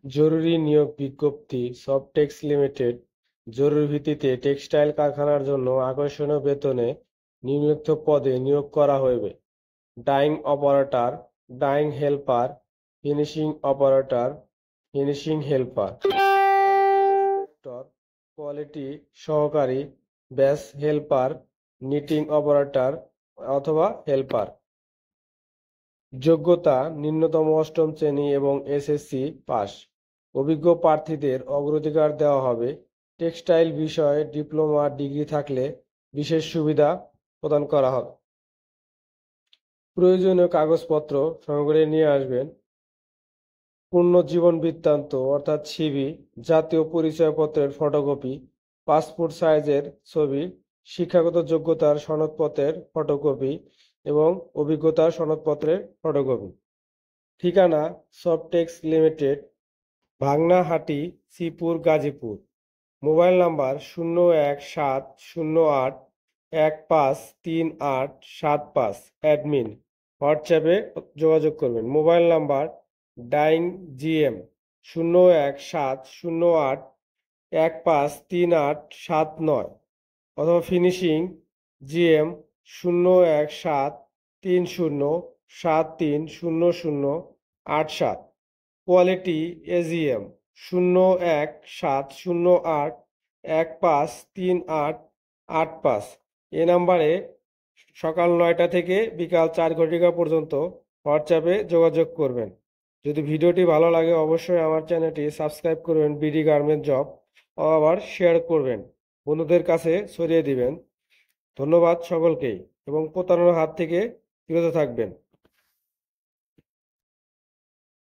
জরুরি নিয়োগ বিজ্ঞপ্তি সফটেক্স লিমিটেড জরুরি ভিত্তিতে টেক্সটাইল কারখানার জন্য আকর্ষণীয় বেতনে নিম্নোক্ত পদে নিয়োগ করা হইবে: dyeing operator, dyeing helper, finishing operator, finishing helper, quality সহকারী, ব্যাচ হেল্পার, নিটিং অপারেটর অথবা হেল্পার। যোগ্যতা: ন্যূনতম অষ্টম শ্রেণী এবং এসএসসি পাস। অভিজ্ঞ প্রার্থীদের অগ্রাধিকার দেওয়া হবে। টেক্সটাইল বিষয়ে ডিপ্লোমা ডিগ্রি থাকলে বিশেষ সুবিধা প্রদান করা হবে। প্রয়োজনীয় কাগজপত্র সংগ্রহে নিয়ে আসবেন: পূর্ণ জীবন বৃত্তান্ত অর্থাৎ সিভি, জাতীয় পরিচয়পত্রের ফটোকপি, পাসপোর্ট সাইজের ছবি, শিক্ষাগত যোগ্যতার সনদপত্রের ফটোকপি এবং অভিজ্ঞতার সনদপত্রের ফটোকপি। ঠিকানা: Softex limited, Bhangnahati, Sreepur, Gazipur. Mobile number 017381538575। Admin. হোয়াটসঅ্যাপে যোগাযোগ করবেন। মোবাইল নাম্বার ডাইং জিএম 017081538879 অথবা ফিনিশিং জিএম 017307300087। Quality AGM 017081538885। এ নাম্বারে সকাল 9টা থেকে বিকাল 4 ঘটিকা পর্যন্ত হোয়াটসঅ্যাপে যোগাযোগ করবেন। যদি ভিডিওটি ভালো লাগে অবশ্যই আমার চ্যানেলটি সাবস্ক্রাইব করবেন বিডি গার্মেন্ট জব, আবার শেয়ার করবেন, বন্ধুদের কাছে ছড়িয়ে দিবেন। ধন্যবাদ সকলকেই এবং প্রতারণার হাত থেকে বিরত থাকবেন।